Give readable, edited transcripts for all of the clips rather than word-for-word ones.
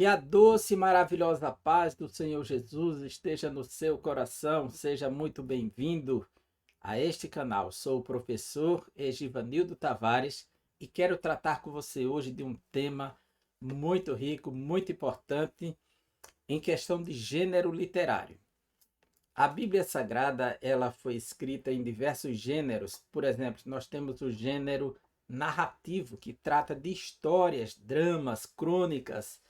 Que a doce e maravilhosa paz do Senhor Jesus esteja no seu coração. Seja muito bem-vindo a este canal. Sou o professor Egivanildo Tavares e quero tratar com você hoje de um tema muito rico, muito importante em questão de gênero literário. A Bíblia Sagrada, ela foi escrita em diversos gêneros. Por exemplo, nós temos o gênero narrativo, que trata de histórias, dramas, crônicas,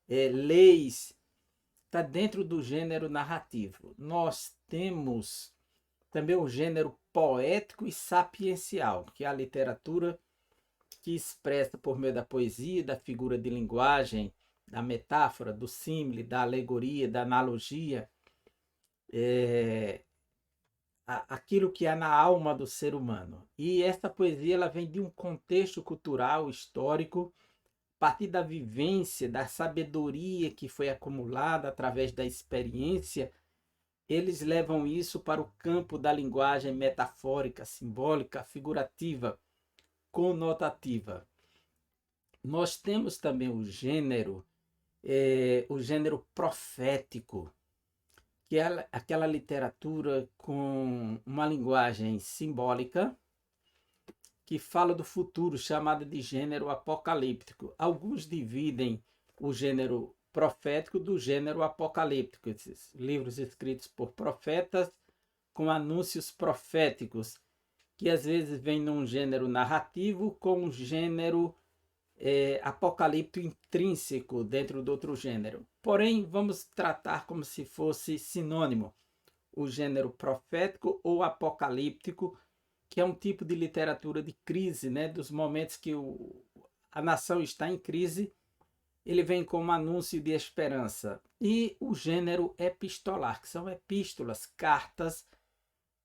leis, está dentro do gênero narrativo. Nós temos também o gênero poético e sapiencial, que é a literatura que expressa por meio da poesia, da figura de linguagem, da metáfora, do símile, da alegoria, da analogia, é, aquilo que há na alma do ser humano. E essa poesia ela vem de um contexto cultural, histórico, a partir da vivência, da sabedoria que foi acumulada através da experiência, eles levam isso para o campo da linguagem metafórica, simbólica, figurativa, conotativa. Nós temos também o gênero profético, que é aquela literatura com uma linguagem simbólica, que fala do futuro, chamada de gênero apocalíptico. Alguns dividem o gênero profético do gênero apocalíptico, esses livros escritos por profetas com anúncios proféticos, que às vezes vem num gênero narrativo com um gênero apocalíptico intrínseco dentro do outro gênero. Porém, vamos tratar como se fosse sinônimo o gênero profético ou apocalíptico, que é um tipo de literatura de crise, né? Dos momentos que a nação está em crise, ele vem como anúncio de esperança. E o gênero epistolar, que são epístolas, cartas,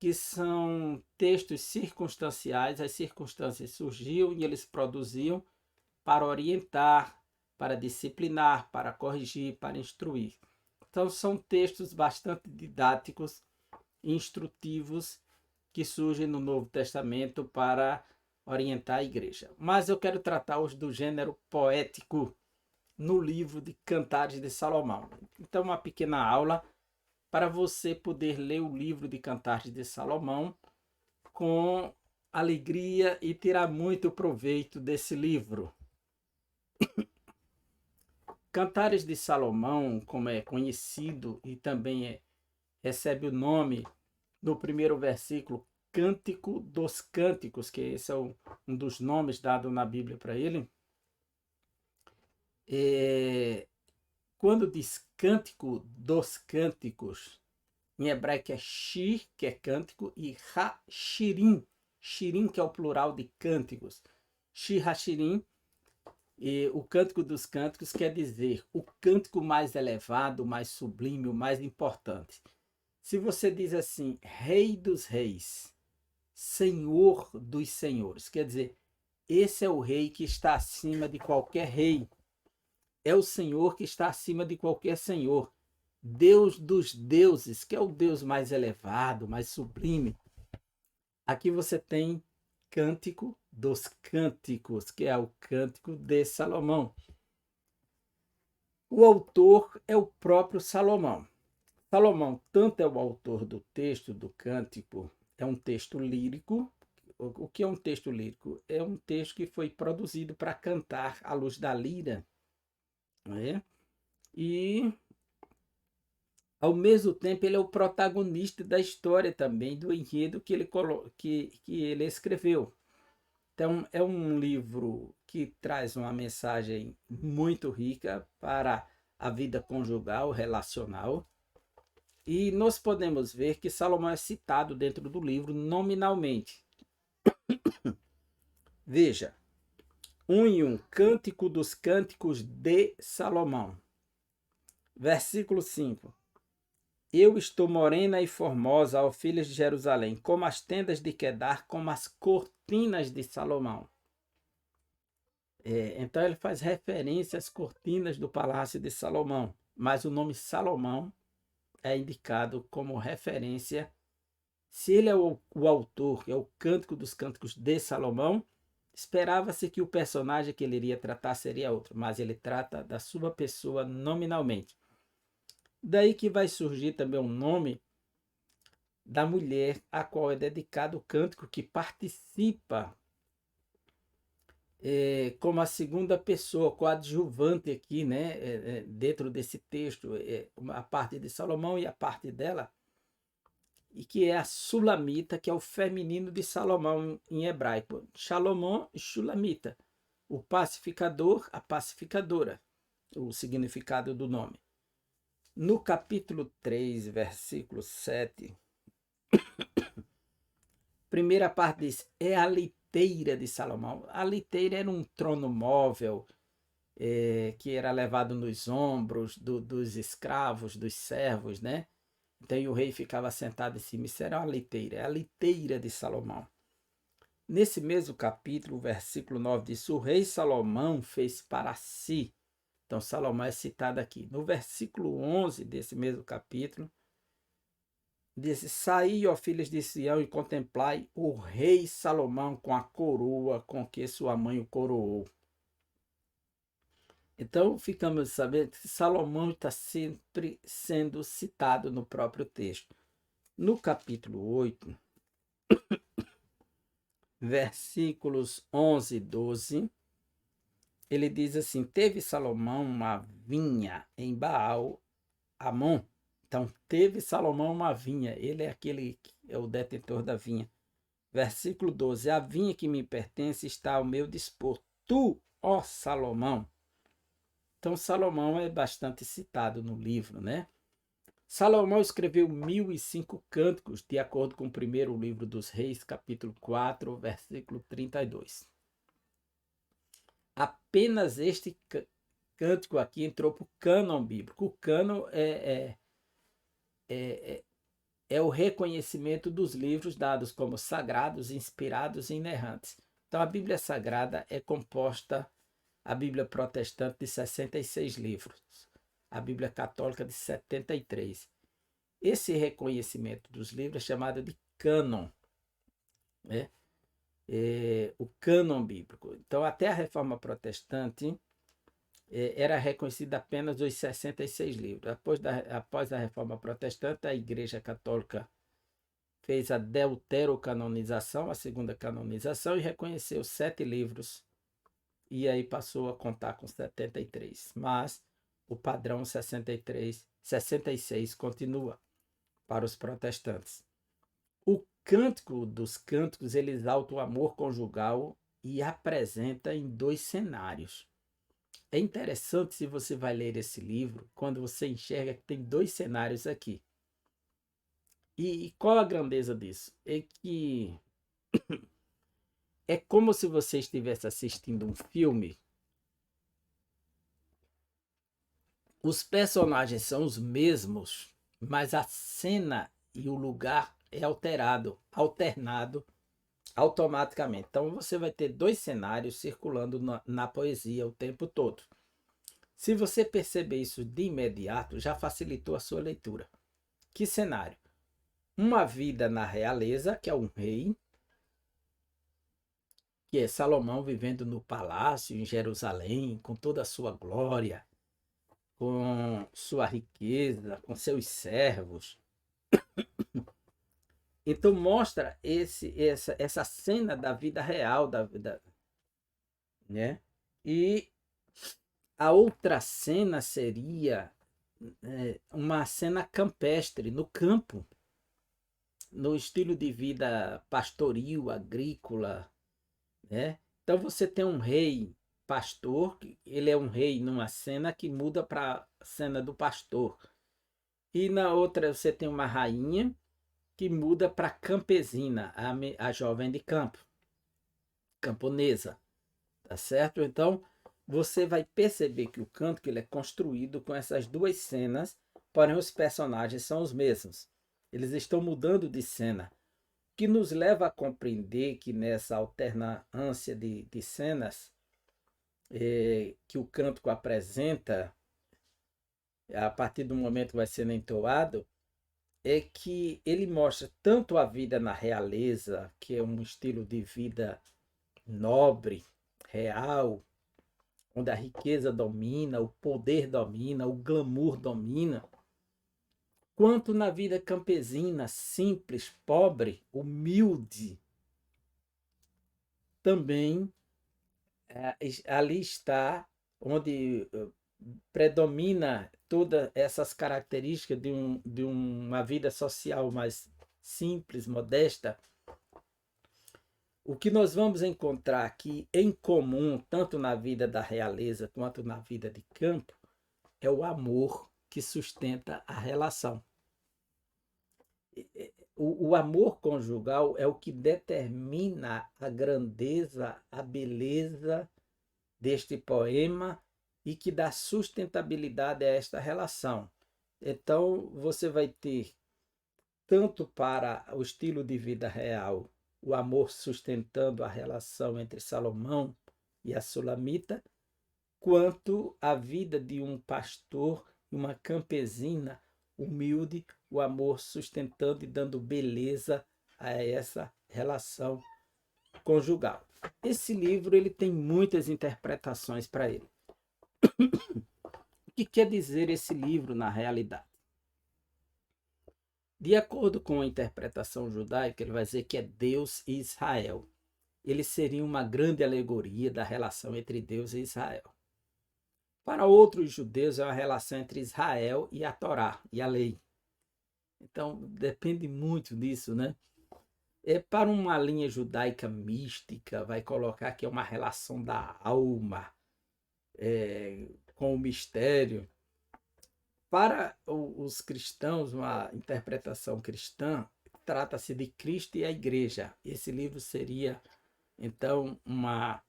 que são textos circunstanciais, as circunstâncias surgiam e eles produziam para orientar, para disciplinar, para corrigir, para instruir. Então são textos bastante didáticos, instrutivos, que surgem no Novo Testamento para orientar a igreja. Mas eu quero tratar hoje do gênero poético no livro de Cantares de Salomão. Então, uma pequena aula para você poder ler o livro de Cantares de Salomão com alegria e tirar muito proveito desse livro. Cantares de Salomão, como é conhecido e também recebe o nome no primeiro versículo, Cântico dos Cânticos, que esse é um dos nomes dados na Bíblia para ele. Quando diz Cântico dos Cânticos, em hebraico é shir, que é cântico, e ha-shirim, shirim, que é o plural de cânticos. Shir ha-shirim, e o Cântico dos Cânticos quer dizer o cântico mais elevado, mais sublime, o mais importante. Se você diz assim, Rei dos Reis, Senhor dos Senhores, quer dizer, esse é o rei que está acima de qualquer rei. É o Senhor que está acima de qualquer senhor. Deus dos deuses, que é o Deus mais elevado, mais sublime. Aqui você tem Cântico dos Cânticos, que é o Cântico de Salomão. O autor é o próprio Salomão. Salomão tanto é o autor do texto do cântico, é um texto lírico. O que é um texto lírico? É um texto que foi produzido para cantar à luz da lira, né? E ao mesmo tempo ele é o protagonista da história também, do enredo que ele escreveu. Então é um livro que traz uma mensagem muito rica para a vida conjugal, relacional. E nós podemos ver que Salomão é citado dentro do livro nominalmente. Veja, Cântico dos Cânticos de Salomão. Versículo 5. Eu estou morena e formosa, ó filhas de Jerusalém, como as tendas de Quedar, como as cortinas de Salomão. Então ele faz referência às cortinas do palácio de Salomão, mas o nome Salomão é indicado como referência. Se ele é o autor, é o Cântico dos Cânticos de Salomão, Esperava-se que o personagem que ele iria tratar seria outro, mas ele trata da sua pessoa nominalmente. Daí que vai surgir também o nome da mulher a qual é dedicado o cântico, que participa como a segunda pessoa, coadjuvante aqui, né, dentro desse texto, a parte de Salomão e a parte dela, e que é a Sulamita, que é o feminino de Salomão em hebraico. Shalomon e Shulamita, o pacificador, a pacificadora, o significado do nome. No capítulo 3, versículo 7, primeira parte diz, é a liteira de Salomão. A liteira era um trono móvel, que era levado nos ombros dos escravos, dos servos, né? Então o rei ficava sentado em cima. Isso era uma liteira, é a liteira de Salomão. Nesse mesmo capítulo, o versículo 9 diz, o rei Salomão fez para si. Então Salomão é citado aqui. No versículo 11 desse mesmo capítulo, diz, saí, ó filhos de Sião, e contemplai o rei Salomão com a coroa com que sua mãe o coroou. Então, ficamos sabendo que Salomão está sempre sendo citado no próprio texto. No capítulo 8, versículos 11 e 12, ele diz assim, teve Salomão uma vinha em Baal-Amon. Então, teve Salomão uma vinha, ele é aquele que é o detentor da vinha. Versículo 12, a vinha que me pertence está ao meu dispor. Tu, ó Salomão. Então, Salomão é bastante citado no livro, né? Salomão escreveu 1005 cânticos, de acordo com o primeiro livro dos Reis, capítulo 4, versículo 32. Apenas este cântico aqui entrou para o cânon bíblico. O cânon é o reconhecimento dos livros dados como sagrados, inspirados e inerrantes. Então, a Bíblia Sagrada é composta, a Bíblia Protestante, de 66 livros, a Bíblia Católica de 73. Esse reconhecimento dos livros é chamado de cânon, né? O cânon bíblico. Então, até a Reforma Protestante, era reconhecido apenas os 66 livros. Após a Reforma Protestante, a Igreja Católica fez a deuterocanonização, a segunda canonização, e reconheceu 7 livros, e aí passou a contar com 73. Mas o padrão 66 continua para os protestantes. O Cântico dos Cânticos, ele exalta o amor conjugal e apresenta em 2 cenários. É interessante, se você vai ler esse livro, quando você enxerga que tem 2 cenários aqui. E qual a grandeza disso? É que é como se você estivesse assistindo um filme. Os personagens são os mesmos, mas a cena e o lugar é alternado automaticamente. Então você vai ter 2 cenários circulando na poesia o tempo todo. Se você perceber isso de imediato, já facilitou a sua leitura. Que cenário? Uma vida na realeza, que é um rei, que é Salomão vivendo no palácio em Jerusalém, com toda a sua glória, com sua riqueza, com seus servos. Então mostra essa cena da vida real, né? E a outra cena seria uma cena campestre, no campo, no estilo de vida pastoril, agrícola, né? Então você tem um rei pastor, ele é um rei numa cena que muda para a cena do pastor. E na outra você tem uma rainha que muda para campesina, a jovem de campo, camponesa, tá certo? Então você vai perceber que o canto ele é construído com essas 2 cenas, porém os personagens são os mesmos. Eles estão mudando de cena, que nos leva a compreender que nessa alternância de cenas que o cântico apresenta, a partir do momento que vai sendo entoado, é que ele mostra tanto a vida na realeza, que é um estilo de vida nobre, real, onde a riqueza domina, o poder domina, o glamour domina, quanto na vida campesina, simples, pobre, humilde, também ali está onde predomina todas essas características de uma vida social mais simples, modesta. O que nós vamos encontrar aqui em comum, tanto na vida da realeza quanto na vida de campo, é o amor que sustenta a relação. O amor conjugal é o que determina a grandeza, a beleza deste poema e que dá sustentabilidade a esta relação. Então, você vai ter, tanto para o estilo de vida real, o amor sustentando a relação entre Salomão e a Sulamita, quanto a vida de um pastor e uma campesina humilde, o amor sustentando e dando beleza a essa relação conjugal. Esse livro ele tem muitas interpretações para ele. O que quer dizer esse livro na realidade? De acordo com a interpretação judaica, ele vai dizer que é Deus e Israel. Ele seria uma grande alegoria da relação entre Deus e Israel. Para outros judeus, é uma relação entre Israel e a Torá, e a lei. Então, depende muito disso, né? Para uma linha judaica mística, vai colocar que é uma relação da alma com o mistério. Para os cristãos, uma interpretação cristã, trata-se de Cristo e a igreja. Esse livro seria, então, uma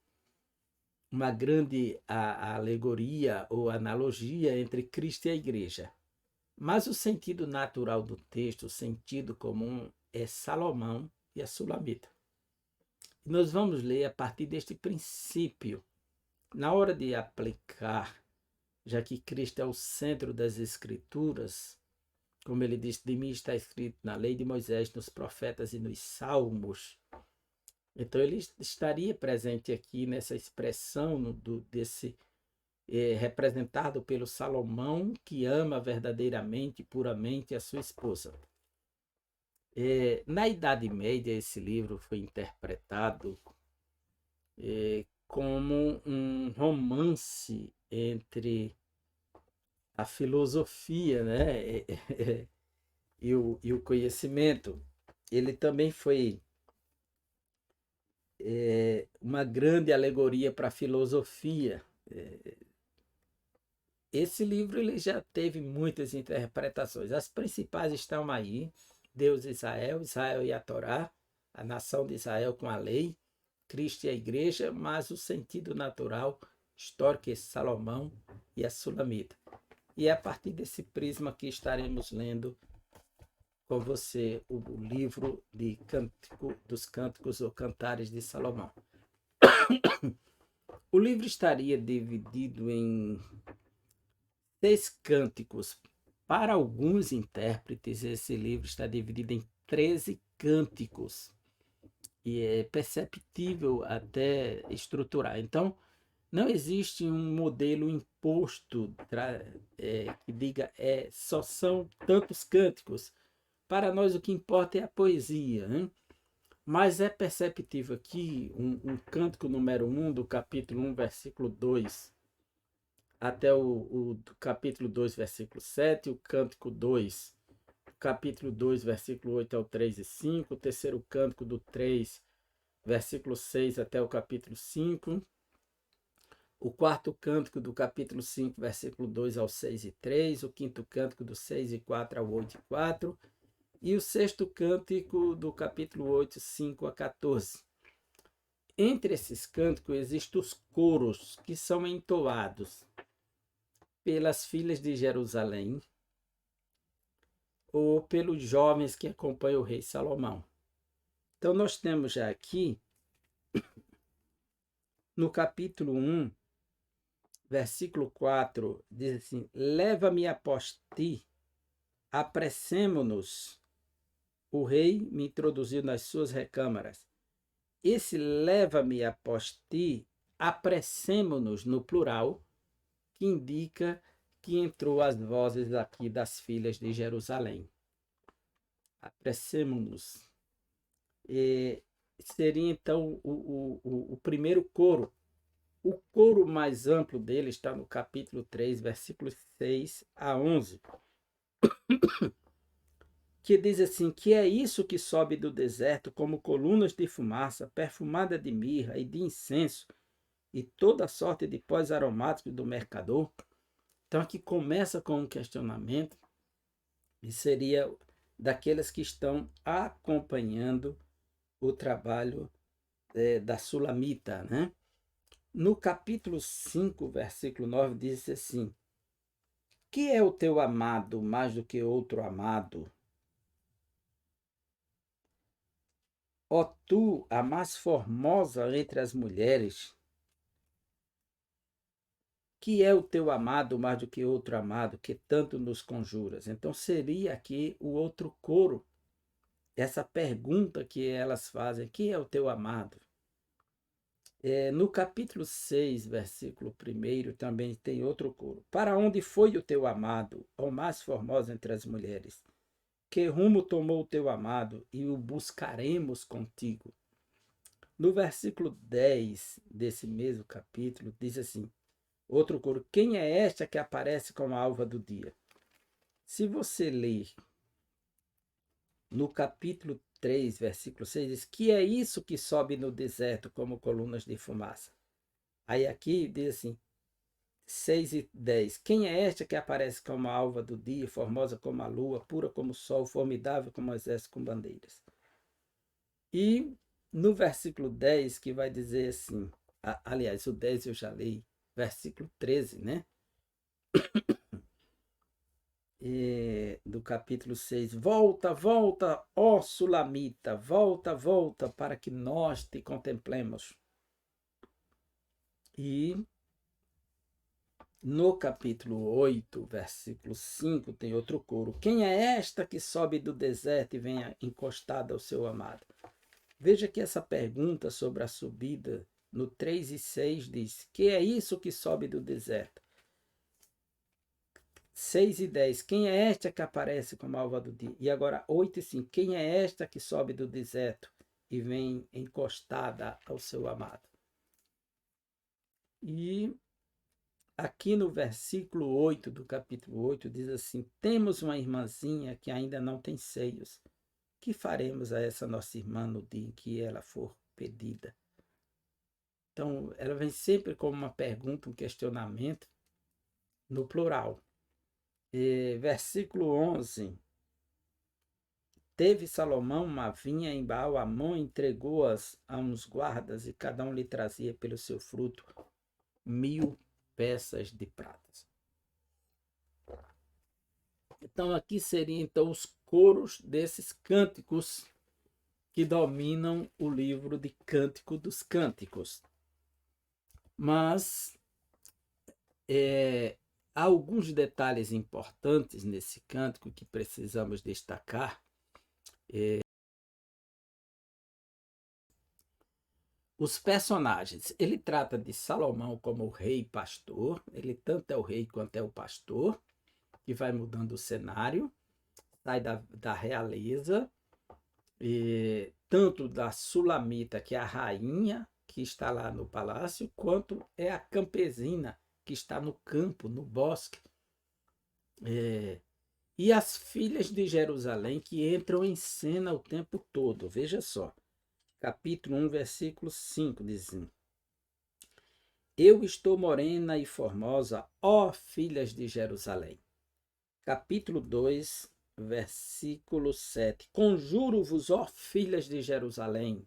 grande alegoria ou analogia entre Cristo e a igreja. Mas o sentido natural do texto, o sentido comum, é Salomão e a Sulamita. Nós vamos ler a partir deste princípio. Na hora de aplicar, já que Cristo é o centro das Escrituras, como ele disse, de mim está escrito na lei de Moisés, nos profetas e nos salmos. Então ele estaria presente aqui nessa expressão desse representado pelo Salomão, que ama verdadeiramente e puramente a sua esposa. Na Idade Média, esse livro foi interpretado como um romance entre a filosofia, né, e o conhecimento. Ele também foi uma grande alegoria para a filosofia. Esse livro ele já teve muitas interpretações. As principais estão aí: Deus e Israel, Israel e a Torá, a nação de Israel com a lei, Cristo e a igreja, mas o sentido natural, histórico, é Salomão e a Sulamita. E é a partir desse prisma que estaremos lendo com você o livro dos Cânticos ou Cantares de Salomão. O livro estaria dividido em 6 cânticos. Para alguns intérpretes, esse livro está dividido em 13 cânticos. E é perceptível até estruturar. Então, não existe um modelo imposto que diga só são tantos cânticos. Para nós o que importa é a poesia, né? Mas é perceptível aqui um cântico número 1 do capítulo 1, versículo 2, até o capítulo 2, versículo 7, o cântico 2, capítulo 2, versículo 8 ao 3 e 5, o terceiro cântico do 3, versículo 6 até o capítulo 5, o quarto cântico do capítulo 5, versículo 2 ao 6 e 3, o quinto cântico do 6 e 4 ao 8 e 4, e o sexto cântico do capítulo 8, 5 a 14. Entre esses cânticos existem os coros, que são entoados pelas filhas de Jerusalém ou pelos jovens que acompanham o rei Salomão. Então nós temos já aqui, no capítulo 1, versículo 4, diz assim: leva-me após ti, apressemo-nos. O rei me introduziu nas suas recâmaras. esse leva-me após ti, apressemo-nos no plural, que indica que entrou as vozes aqui das filhas de Jerusalém. Apressemo-nos. Seria então o primeiro coro. O coro mais amplo dele está no capítulo 3, versículos 6 a 11, que diz assim, que é isso que sobe do deserto como colunas de fumaça, perfumada de mirra e de incenso, e toda sorte de pós aromáticos do mercador. Então aqui começa com um questionamento, e seria daqueles que estão acompanhando o trabalho da Sulamita, né? No capítulo 5, versículo 9, diz assim, que é o teu amado mais do que outro amado? Ó tu, a mais formosa entre as mulheres, que é o teu amado mais do que outro amado, que tanto nos conjuras? Então seria aqui o outro coro, essa pergunta que elas fazem, que é o teu amado? No capítulo 6, versículo 1, também tem outro coro. Para onde foi o teu amado, ó mais formosa entre as mulheres? Que rumo tomou o teu amado e o buscaremos contigo? No versículo 10 desse mesmo capítulo, diz assim, outro coro, quem é esta que aparece como a alva do dia? Se você ler no capítulo 3, versículo 6, diz, que é isso que sobe no deserto como colunas de fumaça? Aí aqui diz assim, 6 e 10. Quem é esta que aparece como a alva do dia, formosa como a lua, pura como o sol, formidável como o exército com bandeiras? E no versículo 10, que vai dizer assim, aliás, o 10 eu já li, versículo 13, né? Do capítulo 6. Volta, volta, ó Sulamita, volta, volta, para que nós te contemplemos. E no capítulo 8, versículo 5, tem outro coro. Quem é esta que sobe do deserto e vem encostada ao seu amado? Veja que essa pergunta sobre a subida, no 3 e 6 diz, que é isso que sobe do deserto? 6 e 10, quem é esta que aparece como alva do dia? E agora 8 e 5, quem é esta que sobe do deserto e vem encostada ao seu amado? E aqui no versículo 8 do capítulo 8 diz assim, temos uma irmãzinha que ainda não tem seios. Que faremos a essa nossa irmã no dia em que ela for pedida? Então, ela vem sempre como uma pergunta, um questionamento, no plural. Versículo 11. Teve Salomão uma vinha em Baal-Amon, entregou-as a uns guardas, e cada um lhe trazia pelo seu fruto 1000 peças de prata. Então, aqui seriam então, os coros desses cânticos que dominam o livro de Cântico dos Cânticos. Mas há alguns detalhes importantes nesse cântico que precisamos destacar. Os personagens, ele trata de Salomão como o rei pastor, ele tanto é o rei quanto é o pastor, que vai mudando o cenário, sai da realeza, tanto da Sulamita, que é a rainha, que está lá no palácio, quanto é a campesina, que está no campo, no bosque. E as filhas de Jerusalém, que entram em cena o tempo todo. Veja só, capítulo 1, versículo 5, diz assim, eu estou morena e formosa, ó filhas de Jerusalém. Capítulo 2, versículo 7. Conjuro-vos, ó filhas de Jerusalém.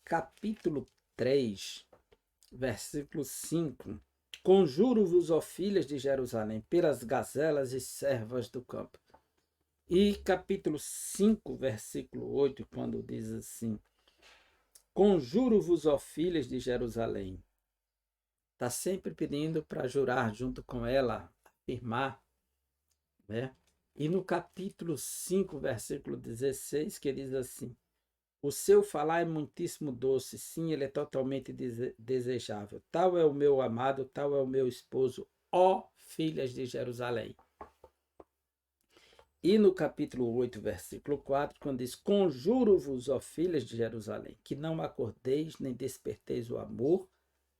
Capítulo 3, versículo 5. Conjuro-vos, ó filhas de Jerusalém, pelas gazelas e servas do campo. E capítulo 5, versículo 8, quando diz assim, conjuro-vos, ó filhas de Jerusalém. Está sempre pedindo para jurar junto com ela, afirmar, né? E no capítulo 5, versículo 16, que diz assim, O seu falar é muitíssimo doce, sim, ele é totalmente desejável. Tal é o meu amado, tal é o meu esposo, ó filhas de Jerusalém. E no capítulo 8, versículo 4, quando diz: Conjuro-vos, ó filhas de Jerusalém, que não acordeis nem desperteis o amor,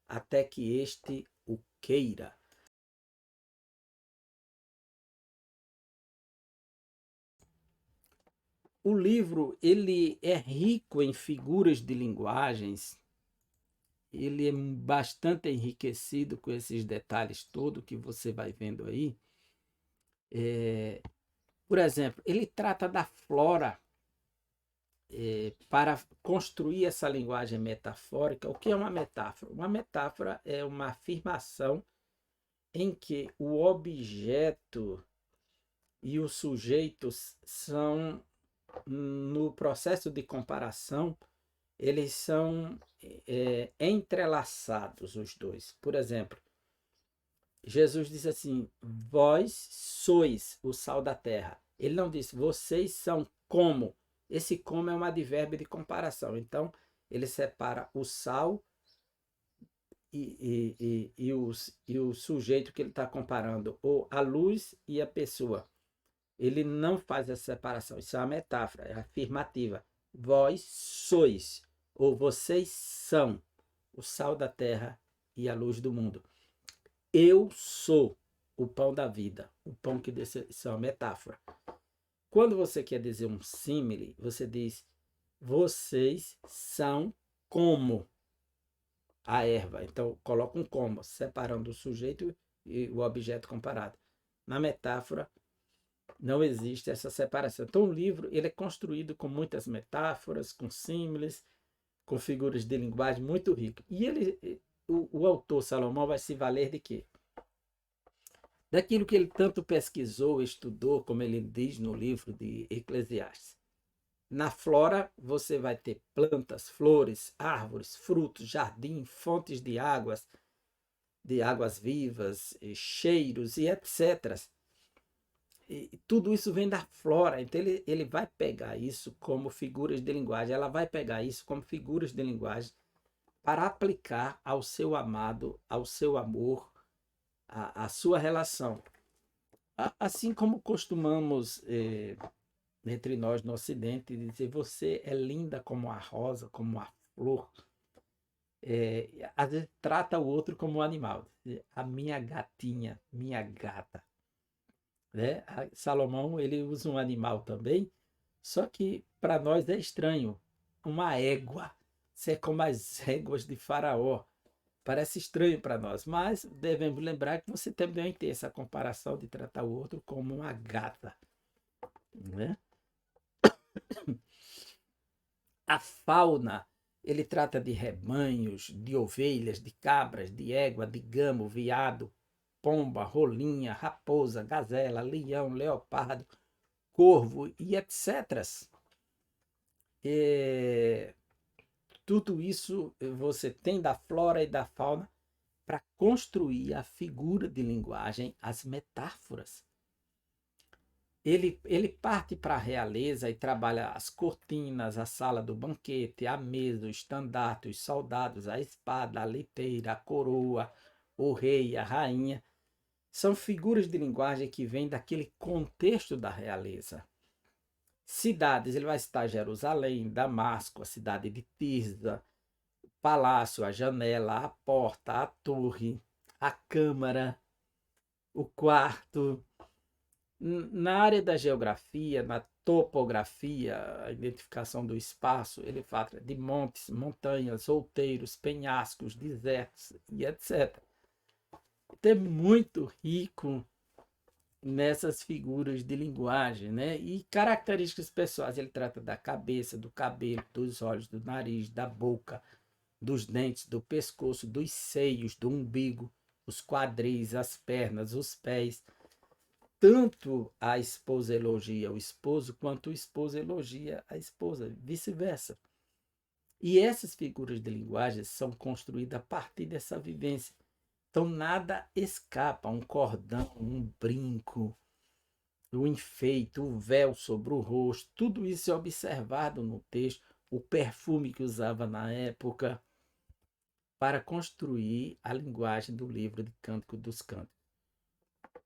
até que este o queira. O livro ele é rico em figuras de linguagens, ele é bastante enriquecido com esses detalhes todos que você vai vendo aí. Por exemplo, ele trata da flora para construir essa linguagem metafórica. O que é uma metáfora? Uma metáfora é uma afirmação em que o objeto e os sujeitos são, no processo de comparação, eles são entrelaçados, os dois. Por exemplo, Jesus diz assim: vós sois o sal da terra. Ele não disse, vocês são como. Esse como é um advérbio de comparação. Então, ele separa o sal e o sujeito que ele está comparando, ou a luz e a pessoa. Ele não faz essa separação. Isso é uma metáfora, é afirmativa. Vós sois, ou vocês são, o sal da terra e a luz do mundo. Eu sou o pão da vida. O pão que desce, isso é uma metáfora. Quando você quer dizer um símile, você diz: vocês são como a erva. Então, coloca um como, separando o sujeito e o objeto comparado. Na metáfora, não existe essa separação. Então, o livro ele é construído com muitas metáforas, com símiles, com figuras de linguagem muito rico. E o autor Salomão vai se valer de quê? Daquilo que ele tanto pesquisou, estudou, como ele diz no livro de Eclesiastes. Na flora, você vai ter plantas, flores, árvores, frutos, jardim, fontes de águas vivas, cheiros e etc. E tudo isso vem da flora, então ele vai pegar isso como figuras de linguagem, ela vai pegar isso como figuras de linguagem para aplicar ao seu amado, ao seu amor, à sua relação. Assim como costumamos entre nós no Ocidente dizer você é linda como a rosa, como a flor, às vezes trata o outro como um animal. A minha gatinha, minha gata. Né? Salomão ele usa um animal também, só que para nós é estranho. Uma égua. Isso é como as éguas de Faraó. Parece estranho para nós, mas devemos lembrar que você também tem essa comparação de tratar o outro como uma gata. Né? A fauna, ele trata de rebanhos, de ovelhas, de cabras, de égua, de gamo, veado, pomba, rolinha, raposa, gazela, leão, leopardo, corvo e etc. É, tudo isso você tem da flora e da fauna para construir a figura de linguagem, as metáforas. Ele parte para a realeza e trabalha as cortinas, a sala do banquete, a mesa, o estandarte, os soldados, a espada, a liteira, a coroa, o rei, a rainha. São figuras de linguagem que vêm daquele contexto da realeza. Cidades, ele vai citar Jerusalém, Damasco, a cidade de Tirza, o palácio, a janela, a porta, a torre, a câmara, o quarto. Na área da geografia, na topografia, a identificação do espaço, ele fala de montes, montanhas, outeiros, penhascos, desertos e etc. Então é muito rico nessas figuras de linguagem, né? E características pessoais, ele trata da cabeça, do cabelo, dos olhos, do nariz, da boca, dos dentes, do pescoço, dos seios, do umbigo, os quadris, as pernas, os pés. Tanto a esposa elogia o esposo, quanto o esposo elogia a esposa, vice-versa. E essas figuras de linguagem são construídas a partir dessa vivência. Então nada escapa, um cordão, um brinco, o enfeite, o véu sobre o rosto, tudo isso é observado no texto, o perfume que usava na época, para construir a linguagem do livro de Cântico dos Cânticos.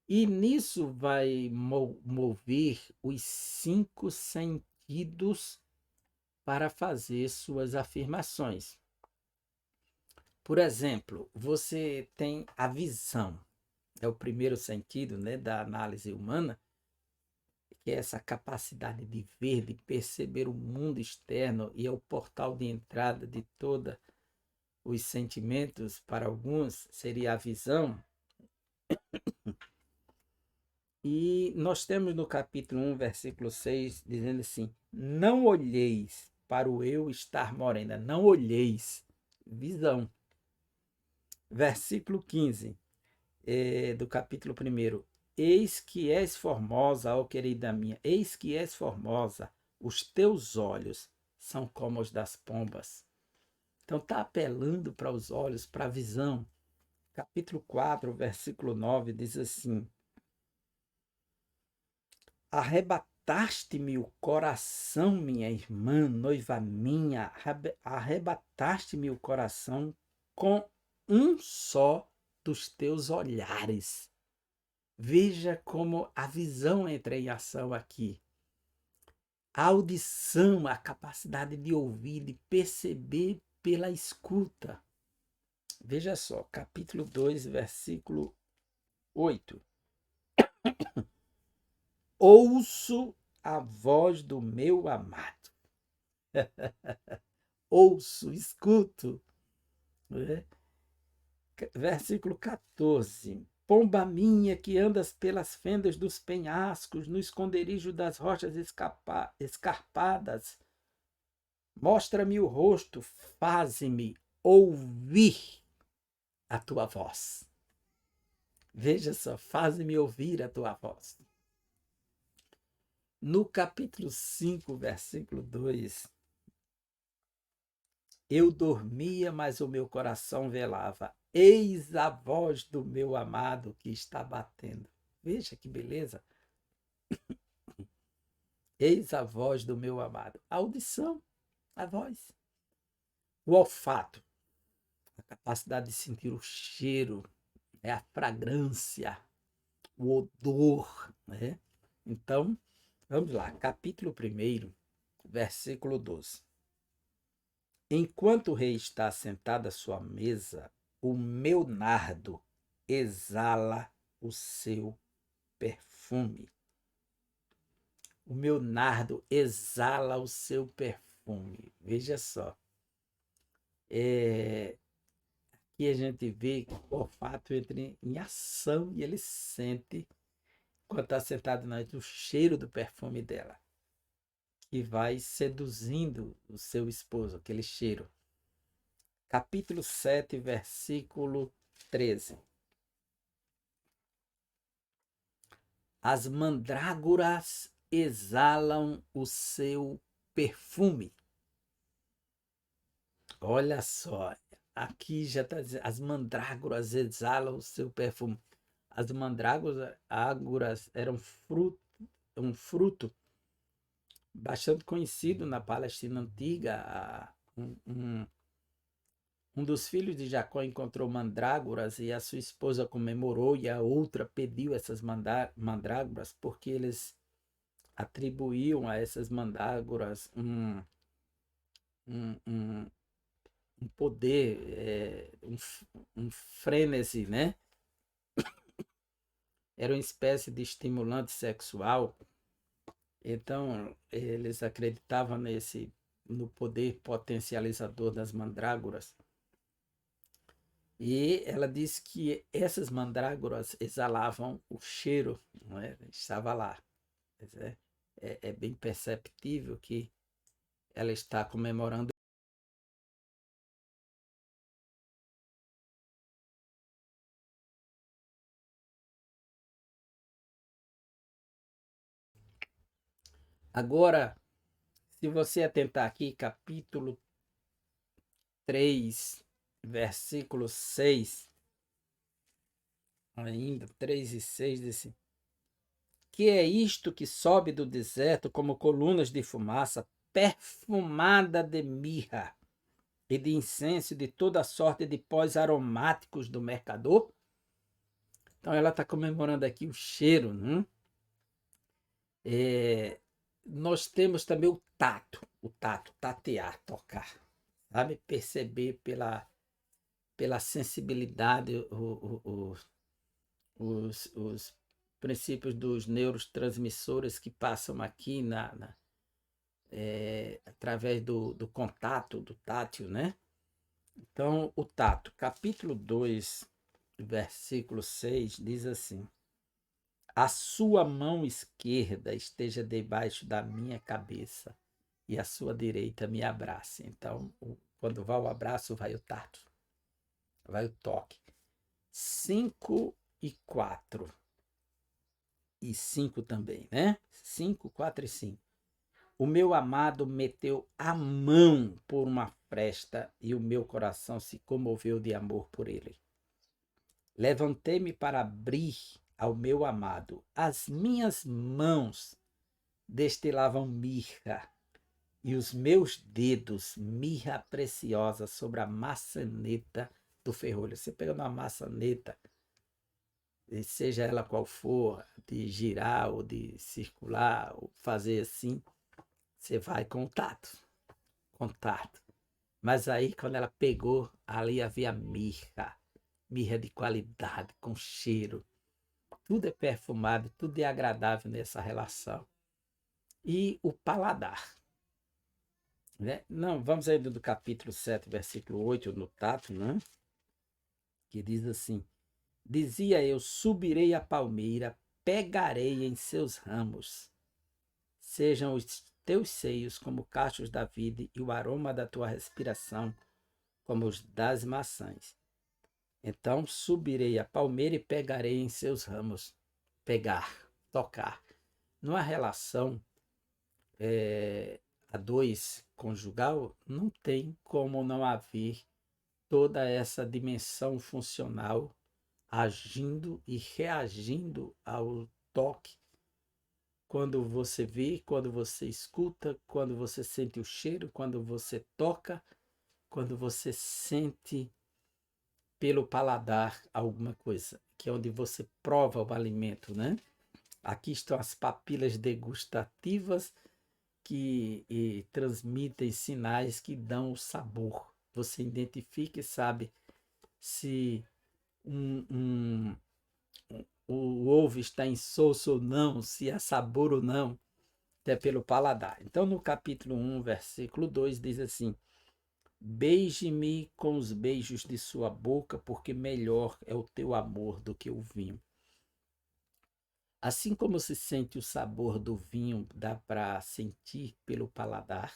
E nisso vai mover os 5 sentidos para fazer suas afirmações. Por exemplo, você tem a visão, é o primeiro sentido, né, da análise humana, que é essa capacidade de ver, de perceber o mundo externo, e é o portal de entrada de todos os sentimentos. Para alguns seria a visão. E nós temos no capítulo 1, versículo 6, dizendo assim: não olheis para o eu estar morena, não olheis, visão. Versículo 15, do capítulo 1: eis que és formosa, ó querida minha, eis que és formosa, os teus olhos são como os das pombas. Então está apelando para os olhos, para a visão. Capítulo 4, versículo 9, diz assim: arrebataste-me o coração, minha irmã, noiva minha, arrebataste-me o coração com um só dos teus olhares. Veja como a visão entra em ação aqui. A audição, a capacidade de ouvir, de perceber pela escuta. Veja só, capítulo 2, versículo 8. Ouço a voz do meu amado. Ouço, escuto. Né? Versículo 14. Pomba minha que andas pelas fendas dos penhascos, no esconderijo das rochas escarpadas, mostra-me o rosto, faze-me ouvir a tua voz. Veja só, faze-me ouvir a tua voz. No capítulo 5, versículo 2, eu dormia, mas o meu coração velava. Eis a voz do meu amado que está batendo. Veja que beleza. Eis a voz do meu amado. A audição, a voz. O olfato, a capacidade de sentir o cheiro, a fragrância, o odor. Né? Então, vamos lá. Capítulo 1, versículo 12. Enquanto o rei está sentado à sua mesa, o meu nardo exala o seu perfume. O meu nardo exala o seu perfume. Veja só. Aqui a gente vê que o olfato entra em ação e ele sente, quando está sentado na mesa, o cheiro do perfume dela, que vai seduzindo o seu esposo, aquele cheiro. Capítulo 7, versículo 13. As mandrágoras exalam o seu perfume. Olha só, aqui já está dizendo, as mandrágoras exalam o seu perfume. As mandrágoras eram um fruto bastante conhecido na Palestina antiga. Um dos filhos de Jacó encontrou mandrágoras e a sua esposa comemorou, e a outra pediu essas mandrágoras porque eles atribuíam a essas mandrágoras um poder, um frenesi, né? Era uma espécie de estimulante sexual. Então, eles acreditavam no poder potencializador das mandrágoras. E ela disse que essas mandrágoras exalavam o cheiro, não é? Estava lá. É bem perceptível que ela está comemorando. Agora, se você atentar aqui, capítulo 3, versículo 6, ainda 3 e 6, que é isto que sobe do deserto como colunas de fumaça, perfumada de mirra e de incenso, de toda sorte de pós aromáticos do mercador. Então ela está comemorando aqui o cheiro, né? Nós temos também o tato, tatear, tocar, sabe? Perceber pela sensibilidade os princípios dos neurotransmissores que passam aqui através do contato, do tátil, né? Então, o tato, capítulo 2, versículo 6, diz assim: a sua mão esquerda esteja debaixo da minha cabeça e a sua direita me abrace. Então, quando vai o abraço, vai o tato, vai o toque. 5 e 4. E 5 também, né? 5, 4 e 5. O meu amado meteu a mão por uma fresta e o meu coração se comoveu de amor por ele. Levantei-me para abrir ao meu amado. As minhas mãos destilavam mirra e os meus dedos mirra preciosa sobre a maçaneta do ferrolho. Você pega uma maçaneta, seja ela qual for, de girar ou de circular, ou fazer assim, você vai com o tato. Contato. Mas aí, quando ela pegou, ali havia mirra de qualidade, com cheiro. Tudo é perfumado, tudo é agradável nessa relação. E o paladar. Né? Não, vamos aí do capítulo 7, versículo 8, no tato, né? Que diz assim: dizia eu, subirei a palmeira, pegarei em seus ramos. Sejam os teus seios como cachos da vide e o aroma da tua respiração como os das maçãs. Então subirei a palmeira e pegarei em seus ramos. Pegar, tocar. Numa relação a dois conjugal, não tem como não haver toda essa dimensão funcional agindo e reagindo ao toque. Quando você vê, quando você escuta, quando você sente o cheiro, quando você toca, quando você sente pelo paladar alguma coisa, que é onde você prova o alimento, né? Aqui estão as papilas degustativas que transmitem sinais que dão o sabor. Você identifica e sabe se o ovo está insosso ou não, se há sabor ou não, até pelo paladar. Então, no capítulo 1, versículo 2, diz assim: beije-me com os beijos de sua boca, porque melhor é o teu amor do que o vinho. Assim como se sente o sabor do vinho, dá para sentir pelo paladar,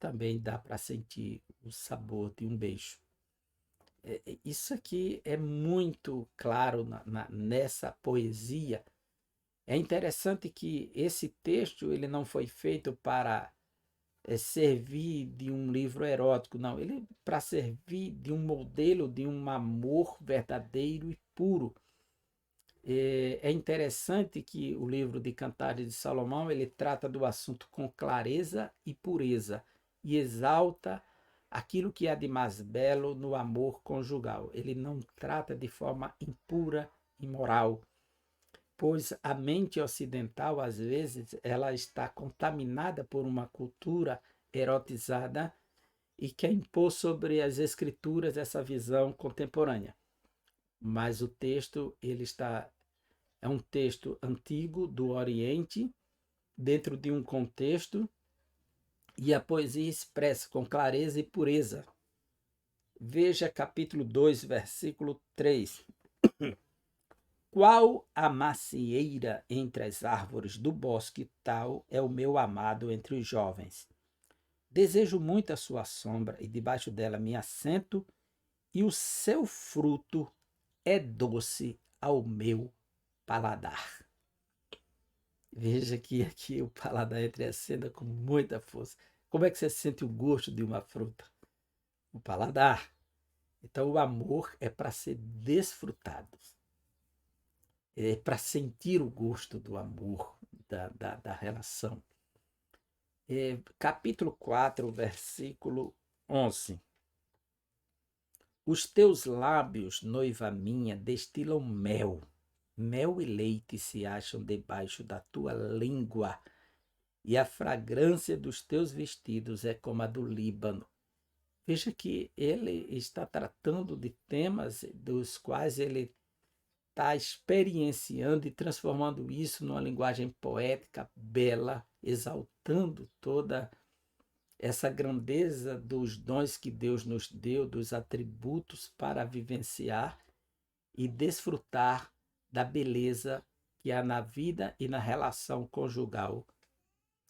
também dá para sentir o sabor de um beijo. Isso aqui é muito claro nessa poesia. É interessante que esse texto ele não foi feito para servir de um livro erótico, não. Ele para servir de um modelo de um amor verdadeiro e puro. É interessante que o livro de Cantares de Salomão ele trata do assunto com clareza e pureza e exalta aquilo que há de mais belo no amor conjugal. Ele não trata de forma impura, imoral, pois a mente ocidental, às vezes, ela está contaminada por uma cultura erotizada e quer impor sobre as escrituras essa visão contemporânea. Mas o texto é um texto antigo do Oriente, dentro de um contexto, e a poesia expressa com clareza e pureza. Veja capítulo 2, versículo 3. Qual a macieira entre as árvores do bosque, tal é o meu amado entre os jovens. Desejo muito a sua sombra, e debaixo dela me assento, e o seu fruto é doce ao meu paladar. Veja que aqui o paladar entrecena com muita força. Como é que você sente o gosto de uma fruta? O paladar. Então, o amor é para ser desfrutado. É para sentir o gosto do amor, da relação. capítulo 4, versículo 11. Os teus lábios, noiva minha, destilam mel. Mel e leite se acham debaixo da tua língua, e a fragrância dos teus vestidos é como a do Líbano. Veja que ele está tratando de temas dos quais ele está experienciando e transformando isso numa linguagem poética, bela, exaltando toda essa grandeza dos dons que Deus nos deu, dos atributos para vivenciar e desfrutar da beleza que há na vida e na relação conjugal.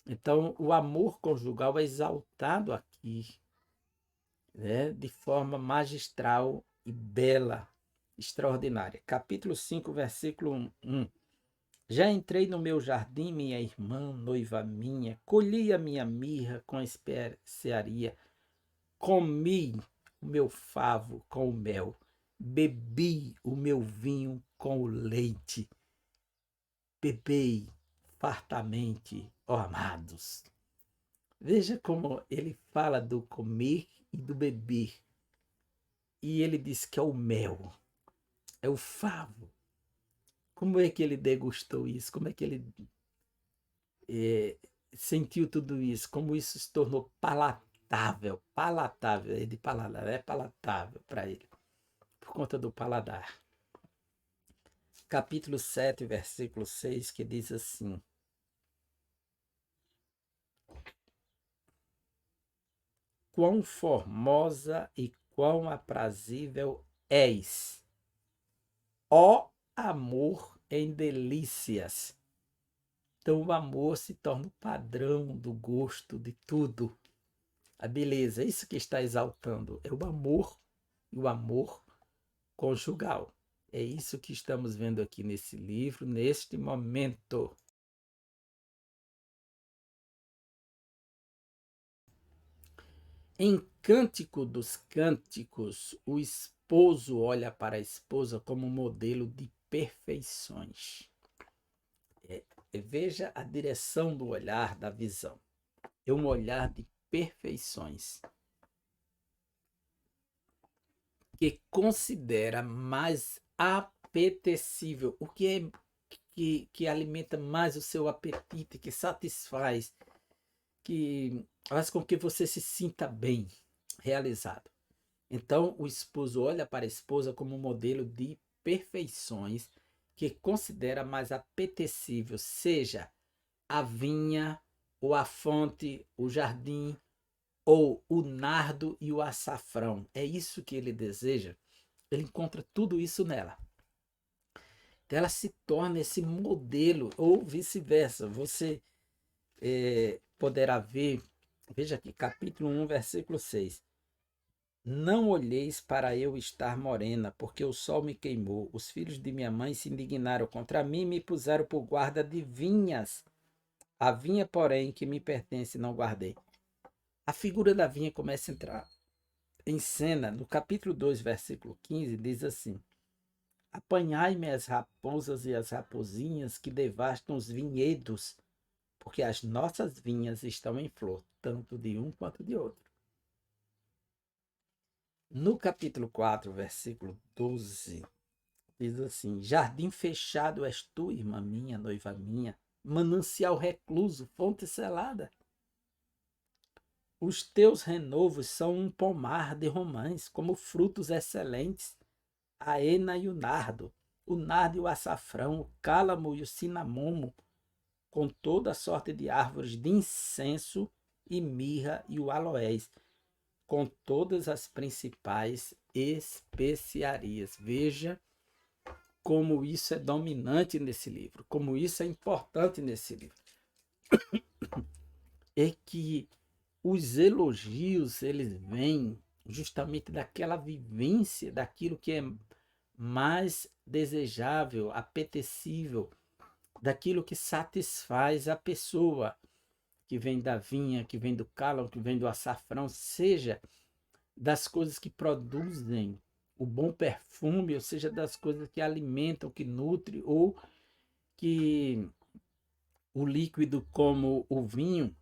Então, o amor conjugal é exaltado aqui, né, de forma magistral e bela, extraordinária. Capítulo 5, versículo 1. Já entrei no meu jardim, minha irmã, noiva minha, colhi a minha mirra com especiaria, comi o meu favo com o mel, bebi o meu vinho com o leite, bebei fartamente, ó amados. Veja como ele fala do comer e do beber. E ele diz que é o mel, é o favo. Como é que ele degustou isso? Como é que ele sentiu tudo isso? Como isso se tornou palatável? Palatável, é de paladar, é palatável para ele, por conta do paladar. Capítulo 7, versículo 6, que diz assim: quão formosa e quão aprazível és, ó amor em delícias. Então o amor se torna o padrão do gosto de tudo. A beleza, é isso que está exaltando, é o amor e o amor conjugal. É isso que estamos vendo aqui nesse livro, neste momento. Em Cântico dos Cânticos, o esposo olha para a esposa como modelo de perfeições. Veja a direção do olhar, da visão. É um olhar de perfeições, que considera mais apetecível, o que é que alimenta mais o seu apetite, que satisfaz, que faz com que você se sinta bem, realizado. Então, o esposo olha para a esposa como um modelo de perfeições que considera mais apetecível, seja a vinha, ou a fonte, o jardim, ou o nardo e o açafrão. É isso que ele deseja. Ele encontra tudo isso nela. Então, ela se torna esse modelo, ou vice-versa. Você poderá ver, veja aqui, capítulo 1, versículo 6. Não olheis para eu estar morena, porque o sol me queimou. Os filhos de minha mãe se indignaram contra mim e me puseram por guarda de vinhas. A vinha, porém, que me pertence, não guardei. A figura da vinha começa a entrar em cena. No capítulo 2, versículo 15, diz assim: apanhai-me as raposas e as rapozinhas que devastam os vinhedos, porque as nossas vinhas estão em flor, tanto de um quanto de outro. No capítulo 4, versículo 12, diz assim: jardim fechado és tu, irmã minha, noiva minha, manancial recluso, fonte selada. Os teus renovos são um pomar de romãs, como frutos excelentes, a ena e o nardo e o açafrão, o cálamo e o cinamomo, com toda a sorte de árvores de incenso e mirra e o aloés, com todas as principais especiarias. Veja como isso é dominante nesse livro, como isso é importante nesse livro. É que os elogios, eles vêm justamente daquela vivência, daquilo que é mais desejável, apetecível, daquilo que satisfaz a pessoa, que vem da vinha, que vem do cálamo, que vem do açafrão, seja das coisas que produzem o bom perfume, ou seja, das coisas que alimentam, que nutrem, ou que o líquido como o vinho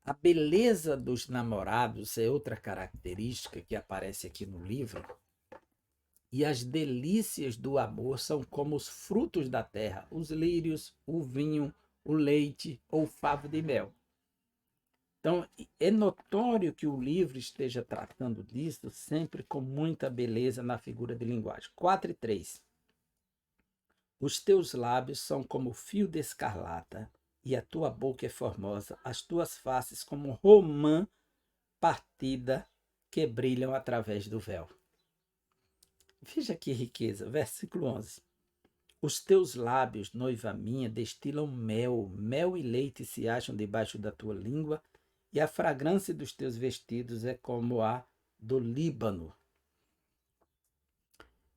A beleza dos namorados é outra característica que aparece aqui no livro. E as delícias do amor são como os frutos da terra, os lírios, o vinho, o leite ou o favo de mel. Então, é notório que o livro esteja tratando disso sempre com muita beleza na figura de linguagem. 4:3. Os teus lábios são como fio de escarlata, e a tua boca é formosa, as tuas faces como romã partida que brilham através do véu. Veja que riqueza, versículo 11. Os teus lábios, noiva minha, destilam mel, mel e leite se acham debaixo da tua língua, e a fragrância dos teus vestidos é como a do Líbano.